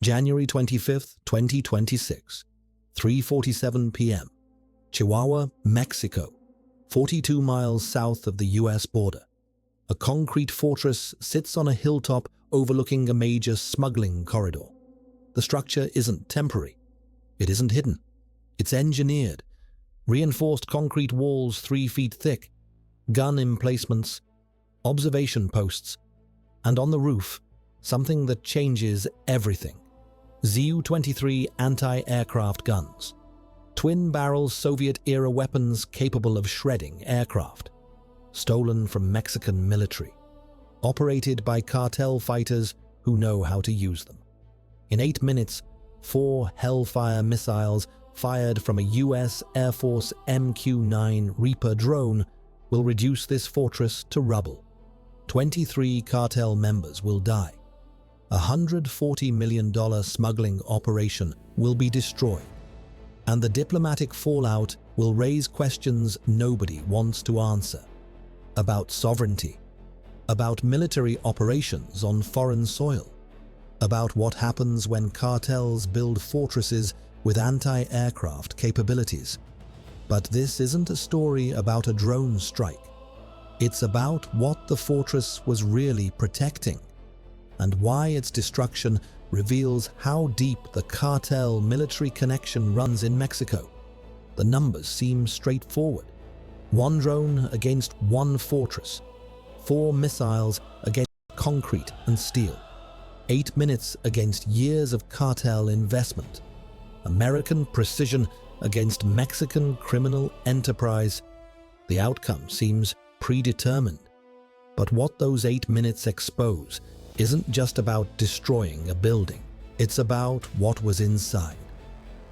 January 25, 2026, 3:47 p.m. Chihuahua, Mexico, 42 miles south of the US border. A concrete fortress sits on a hilltop overlooking a major smuggling corridor. The structure isn't temporary. It isn't hidden. It's engineered. Reinforced concrete walls 3 feet thick, gun emplacements, observation posts, and on the roof, something that changes everything. Zu-23 anti-aircraft guns. Twin-barrel Soviet-era weapons capable of shredding aircraft. Stolen from Mexican military. Operated by cartel fighters who know how to use them. In 8 minutes, 4 Hellfire missiles fired from a US Air Force MQ-9 Reaper drone will reduce this fortress to rubble. 23 cartel members will die. A $140 million smuggling operation will be destroyed. And the diplomatic fallout will raise questions nobody wants to answer. About sovereignty. About military operations on foreign soil. About what happens when cartels build fortresses with anti-aircraft capabilities. But this isn't a story about a drone strike. It's about what the fortress was really protecting, and why its destruction reveals how deep the cartel-military connection runs in Mexico. The numbers seem straightforward. 1 drone against 1 fortress. 4 missiles against concrete and steel. 8 minutes against years of cartel investment. American precision against Mexican criminal enterprise. The outcome seems predetermined. But what those 8 minutes expose isn't just about destroying a building. It's about what was inside,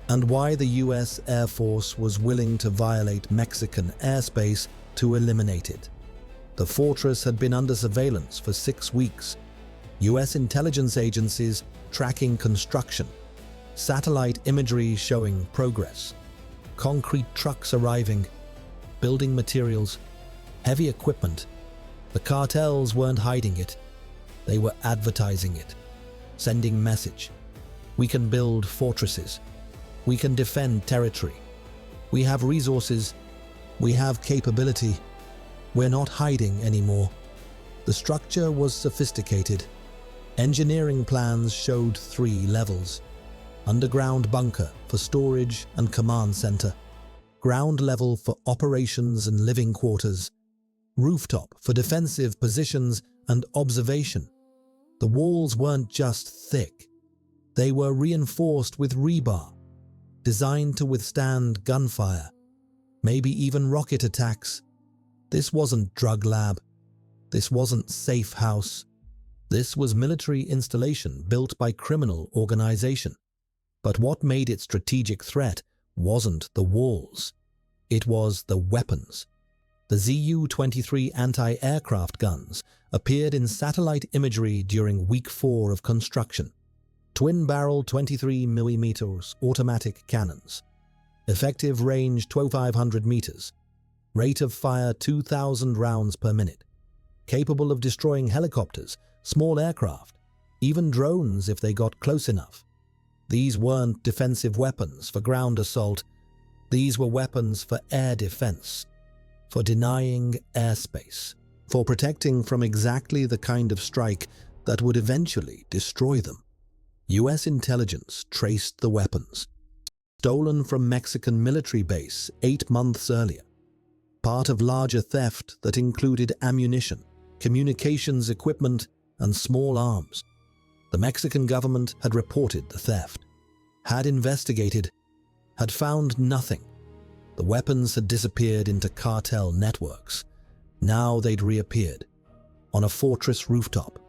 and why the US Air Force was willing to violate Mexican airspace to eliminate it. The fortress had been under surveillance for 6 weeks. US intelligence agencies tracking construction, satellite imagery showing progress, concrete trucks arriving, building materials, heavy equipment. The cartels weren't hiding it. They were advertising it, sending message. We can build fortresses. We can defend territory. We have resources. We have capability. We're not hiding anymore. The structure was sophisticated. Engineering plans showed 3 levels. Underground bunker for storage and command center. Ground level for operations and living quarters. Rooftop for defensive positions and observation. The walls weren't just thick. They were reinforced with rebar, designed to withstand gunfire, maybe even rocket attacks. This wasn't drug lab. This wasn't safe house. This was military installation built by criminal organization. But what made it strategic threat wasn't the walls. It was the weapons. The Zu-23 anti-aircraft guns appeared in satellite imagery during week 4 of construction. Twin-barrel 23mm automatic cannons. Effective range 2,500 meters. Rate of fire 2,000 rounds per minute. Capable of destroying helicopters, small aircraft, even drones if they got close enough. These weren't defensive weapons for ground assault. These were weapons for air defense, for denying airspace, for protecting from exactly the kind of strike that would eventually destroy them. US intelligence traced the weapons, stolen from Mexican military base 8 months earlier, part of larger theft that included ammunition, communications equipment, and small arms. The Mexican government had reported the theft, had investigated, had found nothing. The weapons had disappeared into cartel networks. Now they'd reappeared, on a fortress rooftop,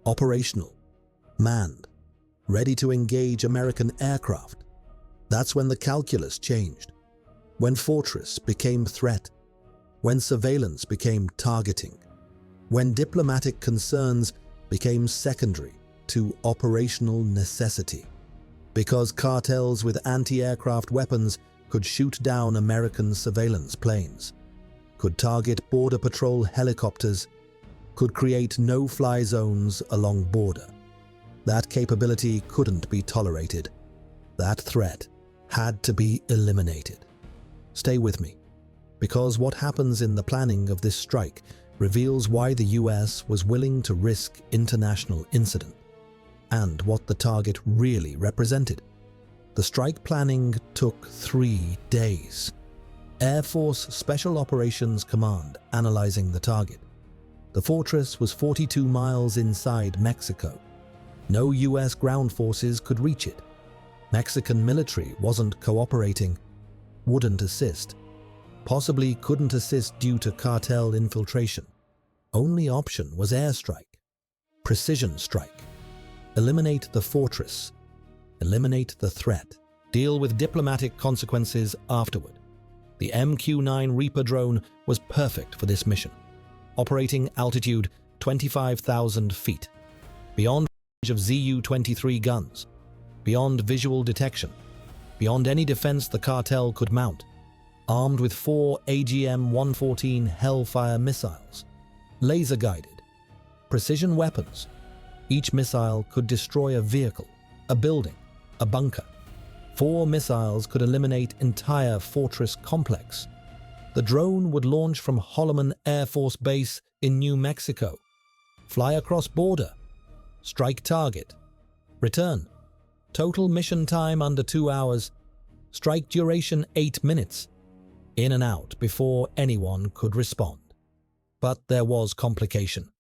operational, manned, ready to engage American aircraft. That's when the calculus changed, when fortress became threat, when surveillance became targeting, when diplomatic concerns became secondary to operational necessity. Because cartels with anti-aircraft weapons could shoot down American surveillance planes, could target border patrol helicopters, could create no-fly zones along border. That capability couldn't be tolerated. That threat had to be eliminated. Stay with me, because what happens in the planning of this strike reveals why the US was willing to risk international incident and what the target really represented. The strike planning took 3 days. Air Force Special Operations Command analyzing the target. The fortress was 42 miles inside Mexico. No US ground forces could reach it. Mexican military wasn't cooperating, wouldn't assist, possibly couldn't assist due to cartel infiltration. Only option was airstrike, precision strike. Eliminate the fortress, eliminate the threat, deal with diplomatic consequences afterward. The MQ-9 Reaper drone was perfect for this mission. Operating altitude 25,000 feet, beyond range of Zu-23 guns, beyond visual detection, beyond any defense the cartel could mount, armed with 4 AGM-114 Hellfire missiles, laser-guided, precision weapons. Each missile could destroy a vehicle, a building, a bunker. 4 missiles could eliminate entire fortress complex. The drone would launch from Holloman Air Force Base in New Mexico, fly across border, strike target, return. Total mission time under 2 hours, strike duration 8 minutes, in and out before anyone could respond. But there was complication.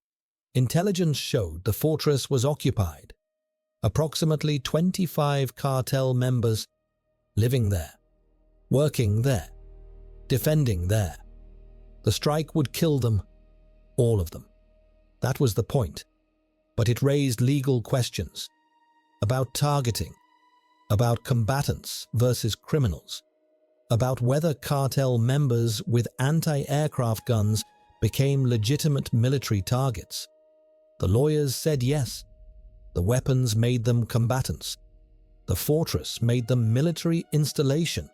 Intelligence showed the fortress was occupied. Approximately 25 cartel members living there, working there, defending there. The strike would kill them, all of them. That was the point. But it raised legal questions about targeting, about combatants versus criminals, about whether cartel members with anti-aircraft guns became legitimate military targets. The lawyers said yes. The weapons made them combatants. The fortress made them military installation.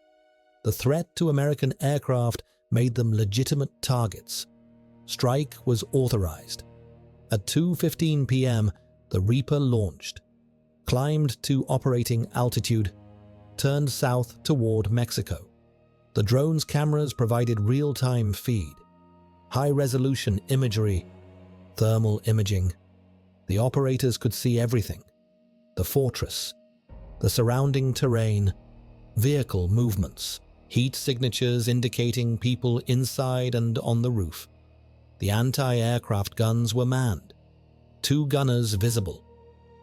The threat to American aircraft made them legitimate targets. Strike was authorized. At 2:15 p.m., the Reaper launched, climbed to operating altitude, turned south toward Mexico. The drone's cameras provided real-time feed, high-resolution imagery, thermal imaging. The operators could see everything: the fortress, the surrounding terrain, vehicle movements, heat signatures indicating people inside and on the roof. The anti-aircraft guns were manned. 2 gunners visible,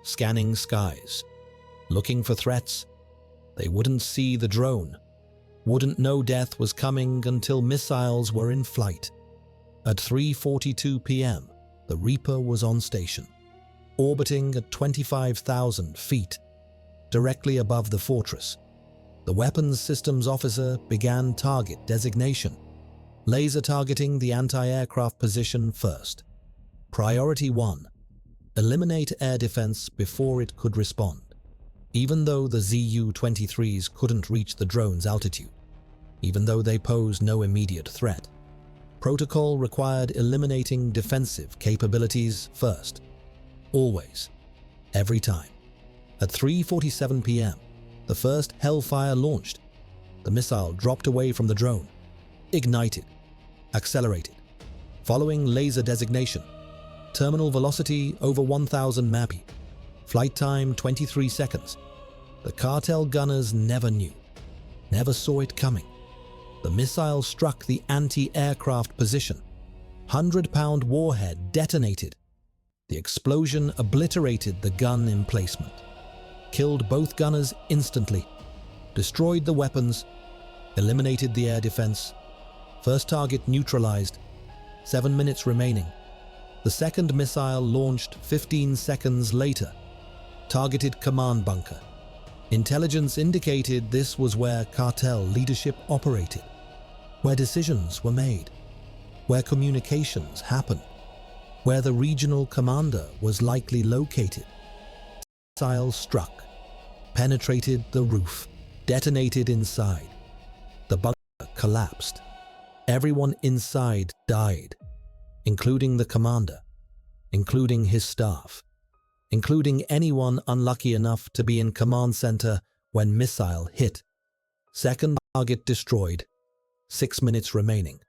scanning skies, looking for threats. They wouldn't see the drone, wouldn't know death was coming until missiles were in flight. At 3:42 p.m., the Reaper was on station, orbiting at 25,000 feet, directly above the fortress. The weapons systems officer began target designation, laser targeting the anti-aircraft position first. Priority 1. Eliminate air defense before it could respond. Even though the Zu-23s couldn't reach the drone's altitude, even though they posed no immediate threat, protocol required eliminating defensive capabilities first. Always. Every time. At 3:47 p.m., the first Hellfire launched. The missile dropped away from the drone, ignited, accelerated, following laser designation. Terminal velocity over 1,000 mph. Flight time 23 seconds. The cartel gunners never knew, never saw it coming. The missile struck the anti-aircraft position. 100-pound warhead detonated. The explosion obliterated the gun emplacement, killed both gunners instantly, destroyed the weapons, eliminated the air defense. First target neutralized. 7 minutes remaining. The second missile launched 15 seconds later, targeted command bunker. Intelligence indicated this was where cartel leadership operated, where decisions were made, where communications happened, where the regional commander was likely located. Missile struck, penetrated the roof, detonated inside. The bunker collapsed. Everyone inside died, including the commander, including his staff. including anyone unlucky enough to be in command center when missile hit. Second target destroyed. 6 minutes remaining.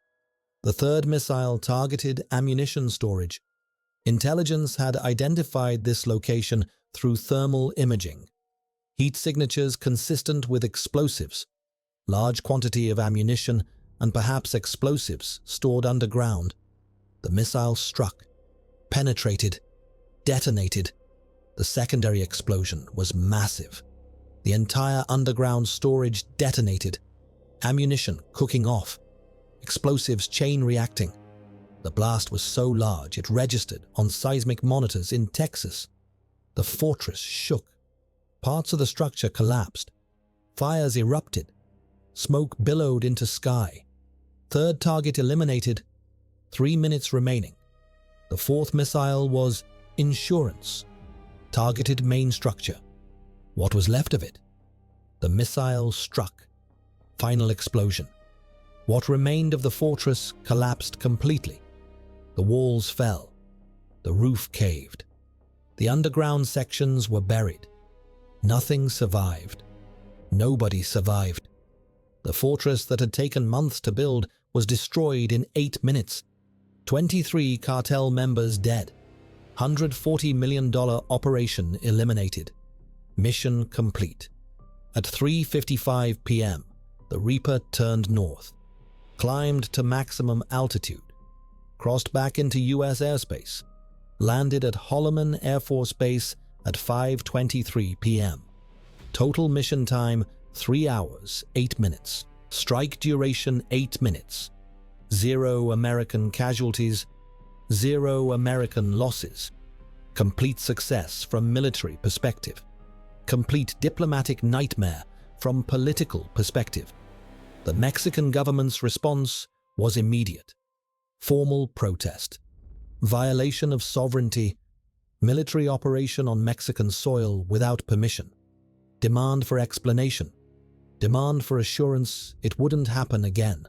The third missile targeted ammunition storage. Intelligence had identified this location through thermal imaging. Heat signatures consistent with explosives. Large quantity of ammunition and perhaps explosives stored underground. The missile struck, penetrated, detonated. The secondary explosion was massive. The entire underground storage detonated, ammunition cooking off, explosives chain reacting. The blast was so large it registered on seismic monitors in Texas. The fortress shook. Parts of the structure collapsed. Fires erupted. Smoke billowed into sky. Third target eliminated. 3 minutes remaining. The fourth missile was insurance. Targeted main structure. What was left of it? The missile struck. Final explosion. What remained of the fortress collapsed completely. The walls fell. The roof caved. The underground sections were buried. Nothing survived. Nobody survived. The fortress that had taken months to build was destroyed in 8 minutes. 23 cartel members dead. $140 million operation eliminated. Mission complete. At 3:55 p.m., the Reaper turned north, climbed to maximum altitude, crossed back into U.S. airspace, landed at Holloman Air Force Base at 5:23 p.m. Total mission time 3 hours, 8 minutes. Strike duration 8 minutes. 0 American casualties, 0 American losses. Complete success from military perspective. Complete diplomatic nightmare from political perspective. The Mexican government's response was immediate. Formal protest. Violation of sovereignty. Military operation on Mexican soil without permission. Demand for explanation. Demand for assurance it wouldn't happen again.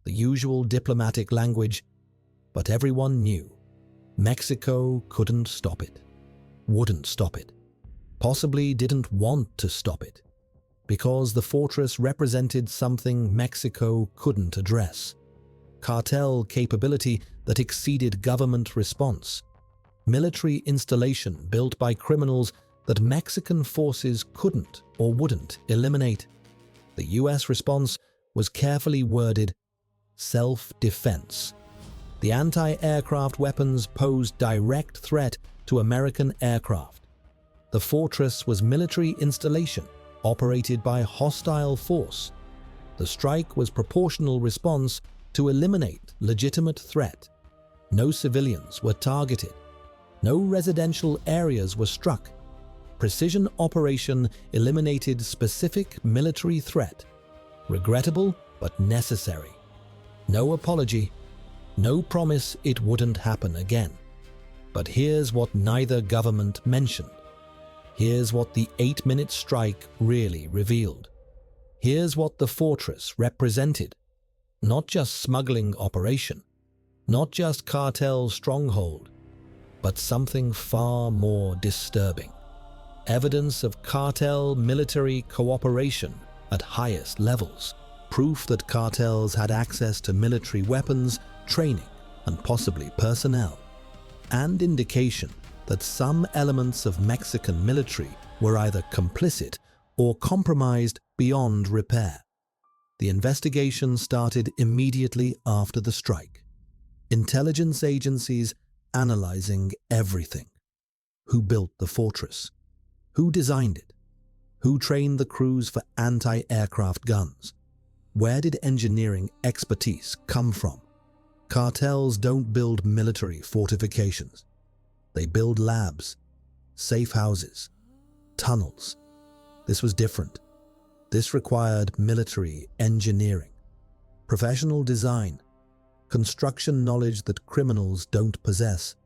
The usual diplomatic language, but everyone knew. Mexico couldn't stop it. Wouldn't stop it. Possibly didn't want to stop it. Because the fortress represented something Mexico couldn't address. Cartel capability that exceeded government response. Military installation built by criminals that Mexican forces couldn't or wouldn't eliminate. The U.S. response was carefully worded: self-defense. The anti-aircraft weapons posed direct threat to American aircraft. The fortress was military installation operated by hostile force. The strike was proportional response to eliminate legitimate threat. No civilians were targeted. No residential areas were struck. Precision operation eliminated specific military threat. Regrettable but necessary. No apology. No promise it wouldn't happen again. But here's what neither government mentioned. Here's what the 8-minute strike really revealed. Here's what the fortress represented. Not just smuggling operation, not just cartel stronghold, but something far more disturbing. Evidence of cartel-military cooperation at highest levels. Proof that cartels had access to military weapons, training, and possibly personnel. And indication that some elements of Mexican military were either complicit or compromised beyond repair. The investigation started immediately after the strike. Intelligence agencies analyzing everything. Who built the fortress? Who designed it? Who trained the crews for anti-aircraft guns? Where did engineering expertise come from? Cartels don't build military fortifications. They build labs, safe houses, tunnels. This was different. This required military engineering, professional design, construction knowledge that criminals don't possess.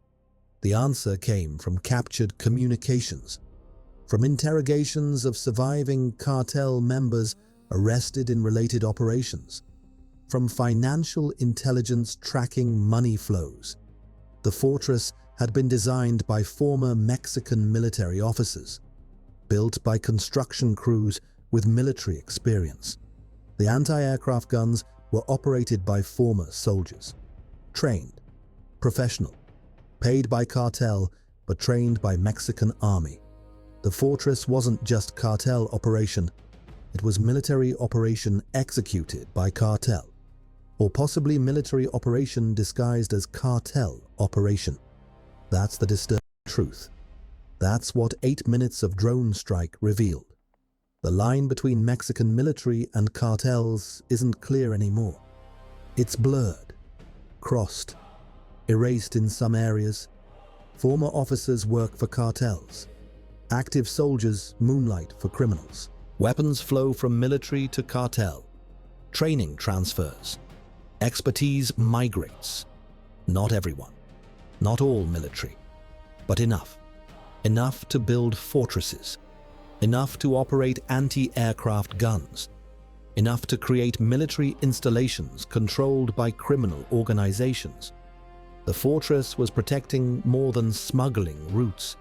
The answer came from captured communications, from interrogations of surviving cartel members arrested in related operations, from financial intelligence tracking money flows. The fortress had been designed by former Mexican military officers, built by construction crews with military experience. The anti-aircraft guns were operated by former soldiers, trained, professional, paid by cartel but trained by Mexican army. The fortress wasn't just cartel operation, it was military operation executed by cartel, or possibly military operation disguised as cartel operation. That's the disturbing truth. That's what 8 minutes of drone strike revealed. The line between Mexican military and cartels isn't clear anymore. It's blurred, crossed, erased in some areas. Former officers work for cartels. Active soldiers moonlight for criminals. Weapons flow from military to cartel. Training transfers. Expertise migrates. Not everyone. Not all military. But enough. Enough to build fortresses. Enough to operate anti-aircraft guns. Enough to create military installations controlled by criminal organizations. The fortress was protecting more than smuggling routes.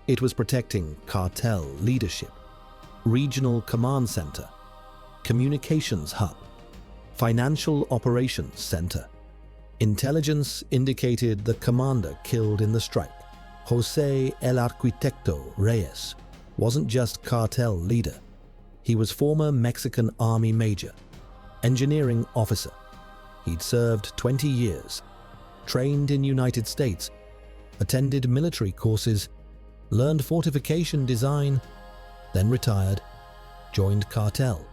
It was protecting cartel leadership, regional command center, communications hub, financial operations center. Intelligence indicated the commander killed in the strike, José el Arquitecto Reyes, wasn't just cartel leader. He was former Mexican Army major, engineering officer. He'd served 20 years, trained in United States, attended military courses, learned fortification design, then retired, joined cartel,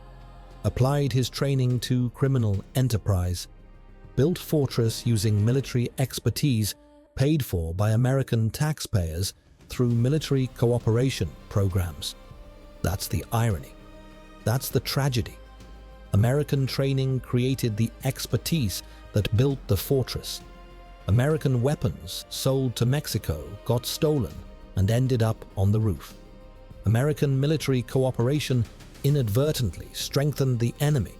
applied his training to criminal enterprise, built fortress using military expertise paid for by American taxpayers through military cooperation programs. That's the irony. That's the tragedy. American training created the expertise that built the fortress. American weapons sold to Mexico got stolen and ended up on the roof. American military cooperation inadvertently strengthened the enemy,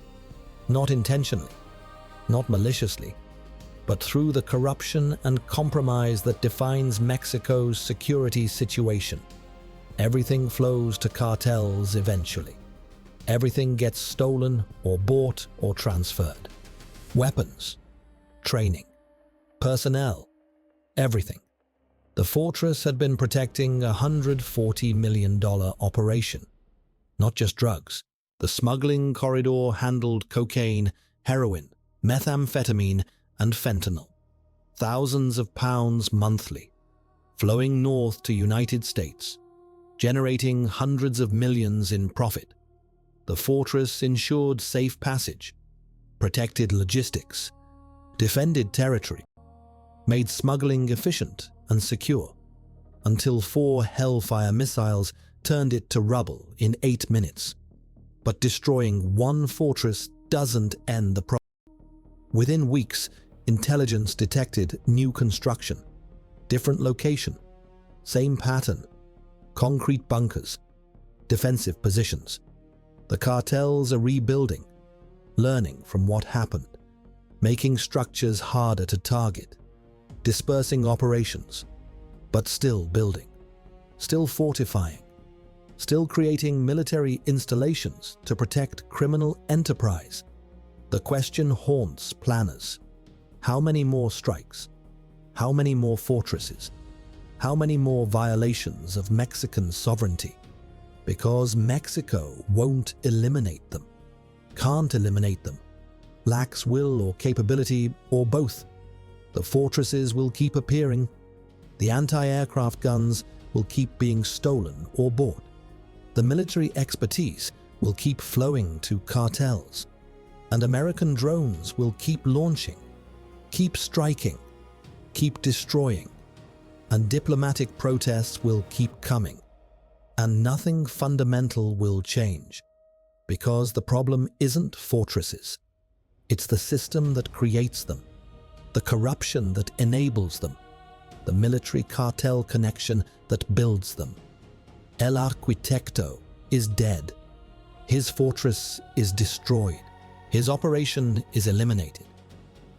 not intentionally, not maliciously, but through the corruption and compromise that defines Mexico's security situation. Everything flows to cartels eventually. Everything gets stolen or bought or transferred. Weapons, training, personnel, everything. The fortress had been protecting a $140 million operation. Not just drugs. The smuggling corridor handled cocaine, heroin, methamphetamine, and fentanyl. Thousands of pounds monthly, flowing north to United States, generating hundreds of millions in profit. The fortress ensured safe passage, protected logistics, defended territory, made smuggling efficient and secure, until 4 Hellfire missiles turned it to rubble in 8 minutes. But destroying one fortress doesn't end the problem. Within weeks, intelligence detected new construction, different location, same pattern, concrete bunkers, defensive positions. The cartels are rebuilding, learning from what happened, making structures harder to target, dispersing operations, but still building, still fortifying, still creating military installations to protect criminal enterprise. The question haunts planners. How many more strikes? How many more fortresses? How many more violations of Mexican sovereignty? Because Mexico won't eliminate them, can't eliminate them, lacks will or capability, or both. The fortresses will keep appearing. The anti-aircraft guns will keep being stolen or bought. The military expertise will keep flowing to cartels. And American drones will keep launching, keep striking, keep destroying. And diplomatic protests will keep coming. And nothing fundamental will change. Because the problem isn't fortresses. It's the system that creates them. The corruption that enables them. The military cartel connection that builds them. El Arquitecto is dead. His fortress is destroyed. His operation is eliminated.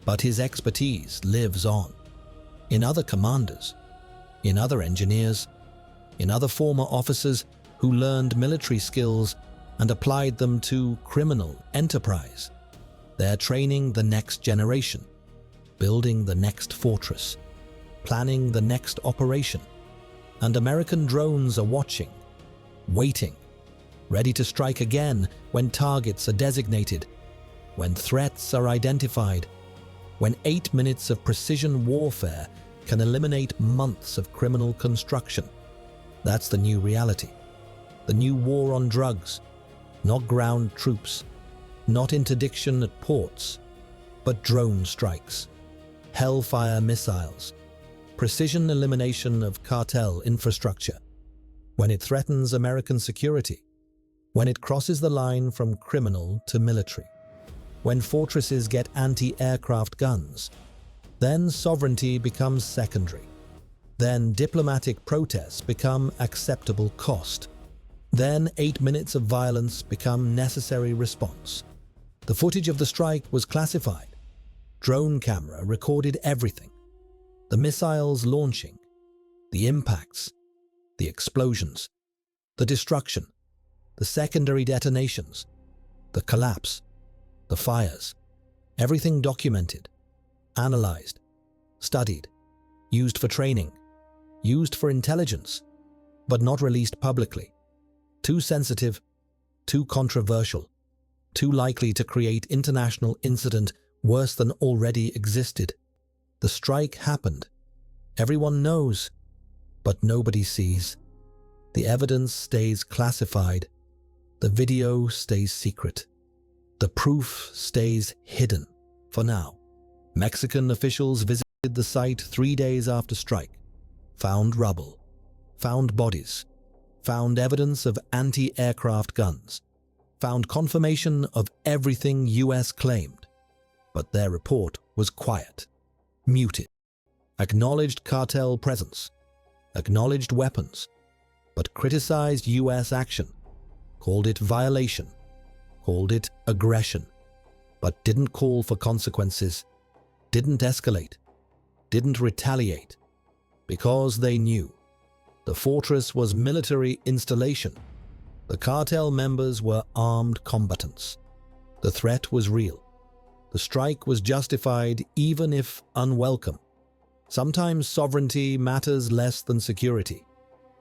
But his expertise lives on. In other commanders, in other engineers, in other former officers who learned military skills and applied them to criminal enterprise. They're training the next generation, building the next fortress, planning the next operation. And American drones are watching, waiting, ready to strike again when targets are designated, when threats are identified, when 8 minutes of precision warfare can eliminate months of criminal construction. That's the new reality. The new war on drugs. Not ground troops, not interdiction at ports, but drone strikes, Hellfire missiles, precision elimination of cartel infrastructure. When it threatens American security, when it crosses the line from criminal to military, when fortresses get anti-aircraft guns, then sovereignty becomes secondary. Then diplomatic protests become acceptable cost. Then 8 minutes of violence become necessary response. The footage of the strike was classified. Drone camera recorded everything. The missiles launching, the impacts, the explosions, the destruction, the secondary detonations, the collapse, the fires. Everything documented, analyzed, studied, used for training, used for intelligence, but not released publicly. Too sensitive, too controversial, too likely to create international incident worse than already existed. The strike happened. Everyone knows, but nobody sees. The evidence stays classified. The video stays secret. The proof stays hidden for now. Mexican officials visited the site 3 days after strike, found rubble, found bodies, found evidence of anti-aircraft guns, found confirmation of everything US claimed, but their report was quiet, muted, acknowledged cartel presence, acknowledged weapons, but criticized US action, called it violation, called it aggression, but didn't call for consequences, didn't escalate, didn't retaliate, because they knew. The fortress was military installation. The cartel members were armed combatants. The threat was real. The strike was justified even if unwelcome. Sometimes sovereignty matters less than security.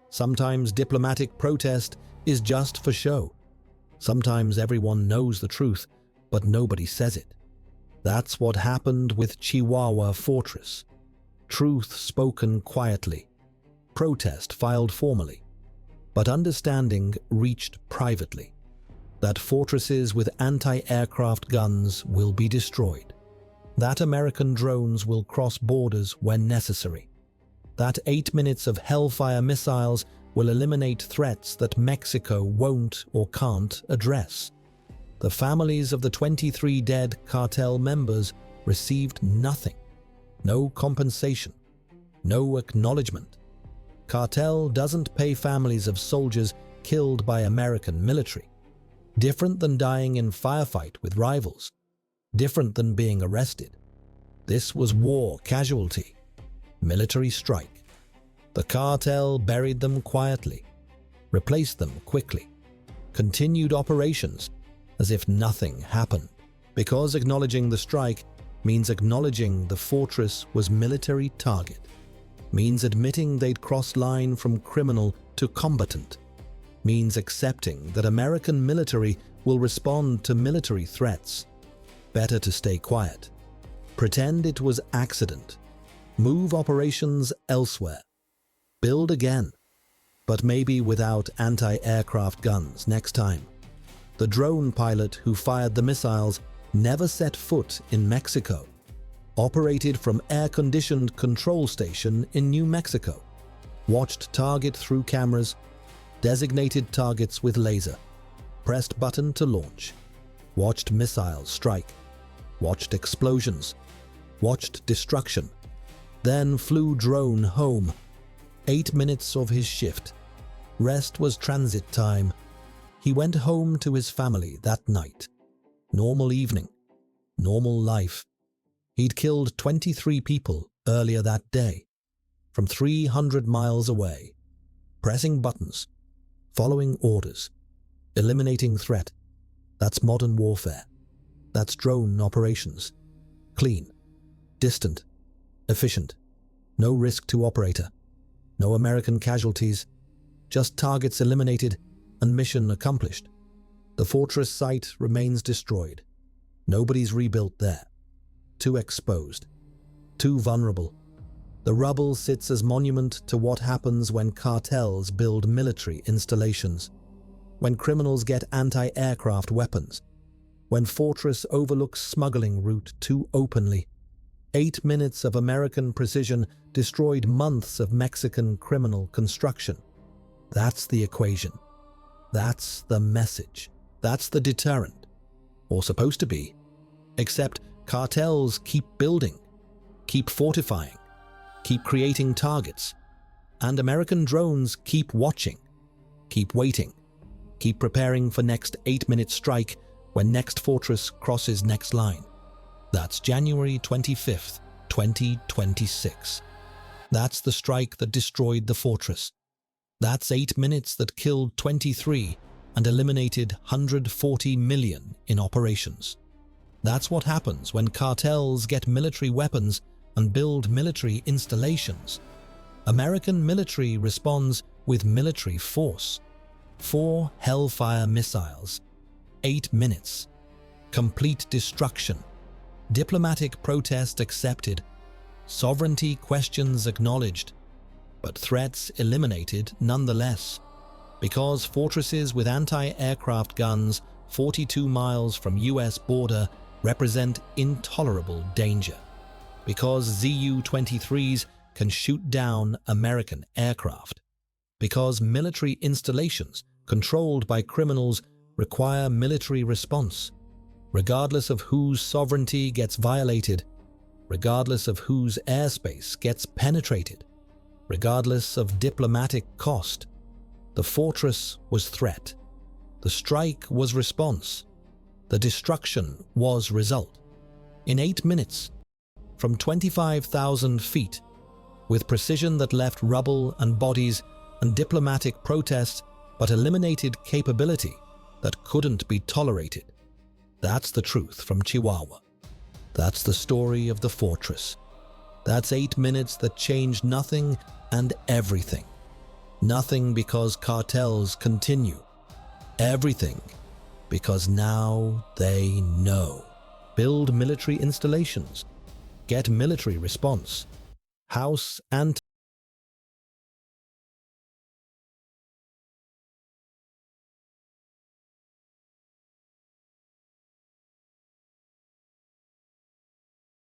Sometimes diplomatic protest is just for show. Sometimes everyone knows the truth, but nobody says it. That's what happened with Chihuahua Fortress. Truth spoken quietly. Protest filed formally, but understanding reached privately. That fortresses with anti-aircraft guns will be destroyed. That American drones will cross borders when necessary. That 8 minutes of Hellfire missiles will eliminate threats that Mexico won't or can't address. The families of the 23 dead cartel members received nothing. No compensation. No acknowledgement. Cartel doesn't pay families of soldiers killed by American military. Different than dying in firefight with rivals. Different than being arrested. This was war casualty. Military strike. The cartel buried them quietly. Replaced them quickly. Continued operations as if nothing happened. Because acknowledging the strike means acknowledging the fortress was military target. Means admitting they'd crossed line from criminal to combatant. Means accepting that American military will respond to military threats. Better to stay quiet. Pretend it was accident. Move operations elsewhere. Build again. But maybe without anti-aircraft guns next time. The drone pilot who fired the missiles never set foot in Mexico. Operated from air-conditioned control station in New Mexico. Watched target through cameras. Designated targets with laser. Pressed button to launch. Watched missiles strike. Watched explosions. Watched destruction. Then flew drone home. 8 minutes of his shift. Rest was transit time. He went home to his family that night. Normal evening. Normal life. He'd killed 23 people earlier that day. from 300 miles away, pressing buttons, following orders, eliminating threat. That's modern warfare. That's drone operations. Clean, distant, efficient. No risk to operator. No American casualties. Just targets eliminated and mission accomplished. The fortress site remains destroyed. Nobody's rebuilt there. Too exposed. Too vulnerable. The rubble sits as monument to what happens when cartels build military installations, when criminals get anti-aircraft weapons, when fortress overlooks smuggling route too openly. 8 minutes of American precision destroyed months of Mexican criminal construction. That's the equation. That's the message. That's the deterrent. Or supposed to be. Except cartels keep building, keep fortifying, keep creating targets, and American drones keep watching, keep waiting, keep preparing for next 8-minute strike when next fortress crosses next line. That's January 25th, 2026. That's the strike that destroyed the fortress. That's 8 minutes that killed 23 and eliminated 140 million in operations. That's what happens when cartels get military weapons and build military installations. American military responds with military force. 4 Hellfire missiles. 8 minutes. Complete destruction. Diplomatic protest accepted. Sovereignty questions acknowledged. But threats eliminated nonetheless. Because fortresses with anti-aircraft guns 42 miles from US border represent intolerable danger. Because ZU-23s can shoot down American aircraft. Because military installations controlled by criminals require military response, regardless of whose sovereignty gets violated, regardless of whose airspace gets penetrated, regardless of diplomatic cost. The fortress was threat. The strike was response. The destruction was result. In 8 minutes, from 25,000 feet, with precision that left rubble and bodies and diplomatic protest but eliminated capability that couldn't be tolerated. That's the truth from Chihuahua. That's the story of the fortress. That's 8 minutes that changed nothing and everything. Nothing because cartels continue. Everything because now they know. Build military installations. Get military response. House and